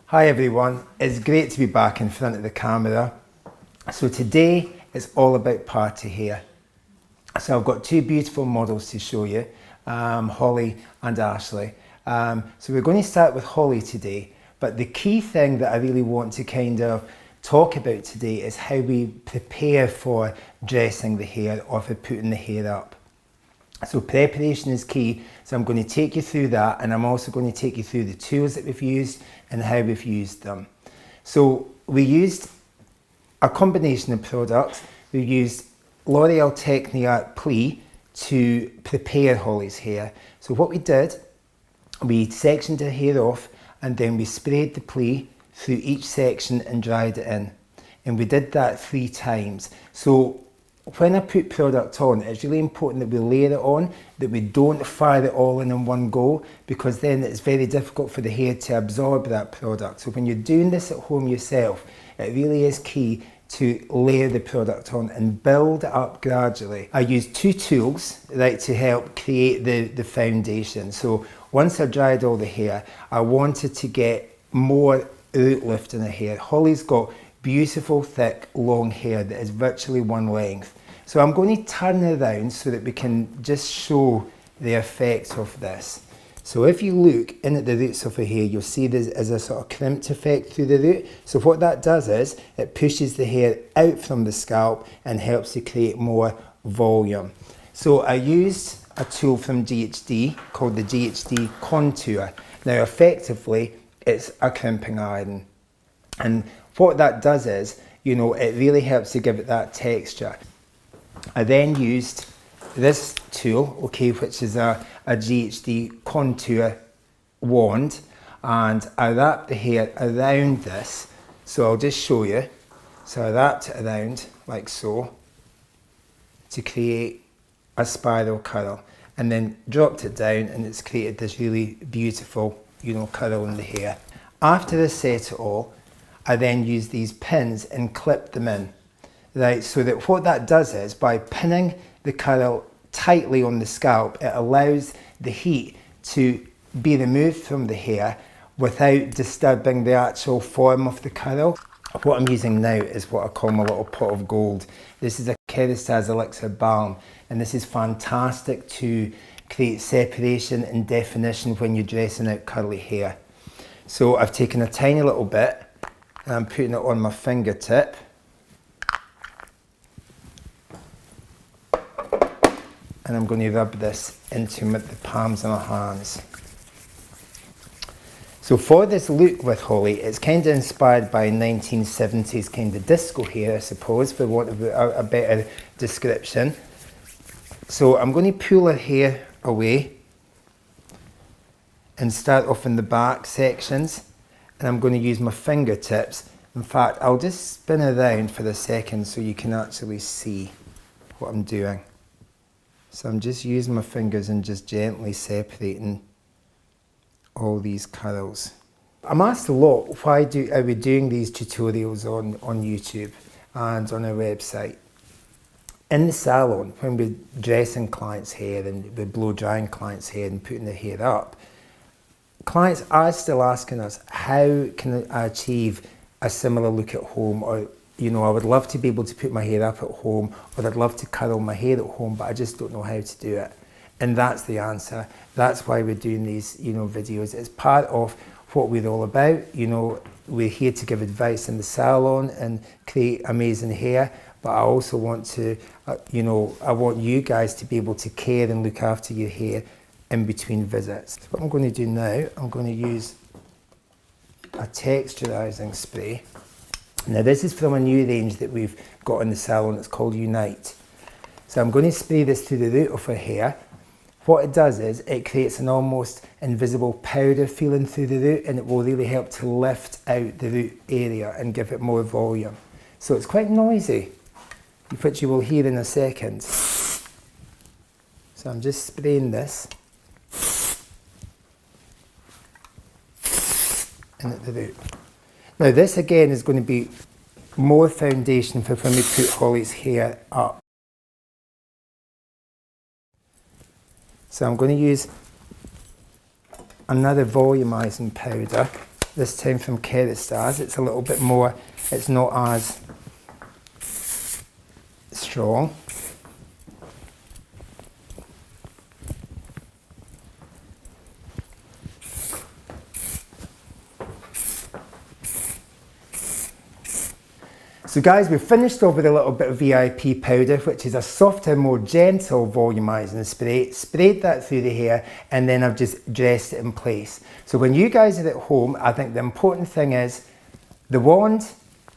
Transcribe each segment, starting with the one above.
Hi everyone, it's great to be back in front of the camera. So today it's all about party hair. So I've got two beautiful models to show you, Holly and Ashley. So we're going to start with Holly today, but the key thing that I really want to kind of talk about today is how we prepare for dressing the hair or for putting the hair up. So preparation is key, so I'm going to take you through that, and I'm also going to take you through the tools that we've used and how we've used them. So we used a combination of products. We used L'Oreal Technique Pli to prepare Holly's hair. So what we did, we sectioned her hair off and then we sprayed the Pli through each section and dried it in. And we did that 3 times. So when I put product on, it's really important that we layer it on, that we don't fire it all in one go, because then it's very difficult for the hair to absorb that product. So when you're doing this at home yourself, it really is key to layer the product on and build it up gradually. I used 2 tools, right, to help create the foundation. So once I dried all the hair, I wanted to get more root lift in the hair. Holly's got beautiful, thick, long hair that is virtually one length. So I'm going to turn it around so that we can just show the effects of this. So if you look in at the roots of her hair, you'll see there's a sort of crimped effect through the root. So what that does is it pushes the hair out from the scalp and helps to create more volume. So I used a tool from GHD called the GHD Contour. Now effectively, it's a crimping iron. And what that does is, you know, it really helps to give it that texture. I then used this tool, okay, which is a GHD Contour wand, and I wrapped the hair around this. So I'll just show you. So I wrapped it around like so to create a spiral curl, and then dropped it down, and it's created this really beautiful, you know, curl in the hair. After I set it all, I then use these pins and clip them in, right? So that what that does is, by pinning the curl tightly on the scalp, it allows the heat to be removed from the hair without disturbing the actual form of the curl. What I'm using now is what I call my little pot of gold. This is a Kerastase Elixir Balm, and this is fantastic to create separation and definition when you're dressing out curly hair. So I've taken a tiny little bit, and I'm putting it on my fingertip. And I'm going to rub this into the palms of my hands. So for this look with Holly, it's kind of inspired by 1970s kind of disco hair, I suppose, for want of a better description. So I'm going to pull her hair away and start off in the back sections. And I'm going to use my fingertips. In fact, I'll just spin around for a second so you can actually see what I'm doing. So I'm just using my fingers and just gently separating all these curls. I'm asked a lot, why are we doing these tutorials on YouTube and on our website? In the salon, when we're dressing clients' hair and we're blow drying clients' hair and putting their hair up, clients are still asking us, how can I achieve a similar look at home? Or, you know, I would love to be able to put my hair up at home, or I'd love to curl my hair at home, but I just don't know how to do it. And that's the answer. That's why we're doing these, you know, videos. It's part of what we're all about. You know, we're here to give advice in the salon and create amazing hair, but I also want to, you know, I want you guys to be able to care and look after your hair in between visits. So what I'm going to do now, I'm going to use a texturizing spray. Now this is from a new range that we've got in the salon. It's called Unite. So I'm going to spray this through the root of her hair. What it does is it creates an almost invisible powder feeling through the root, and it will really help to lift out the root area and give it more volume. So it's quite noisy, which you will hear in a second. So I'm just spraying this in at the root. Now this again is going to be more foundation for when we put Holly's hair up. So I'm going to use another volumizing powder. this time from Kerastars. It's a little bit more, it's not as strong. So guys, we've finished off with a little bit of VIP powder, which is a softer, more gentle volumizing spray. Sprayed that through the hair, and then I've just dressed it in place. So when you guys are at home, I think the important thing is the wand,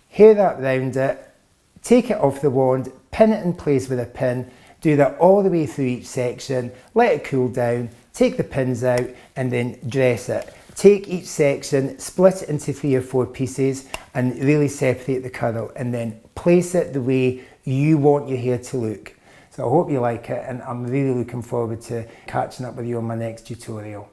hair that round it, take it off the wand, pin it in place with a pin, do that all the way through each section, let it cool down, take the pins out, and then dress it. Take each section, split it into 3 or 4 pieces, and really separate the curl, and then place it the way you want your hair to look. So I hope you like it, and I'm really looking forward to catching up with you on my next tutorial.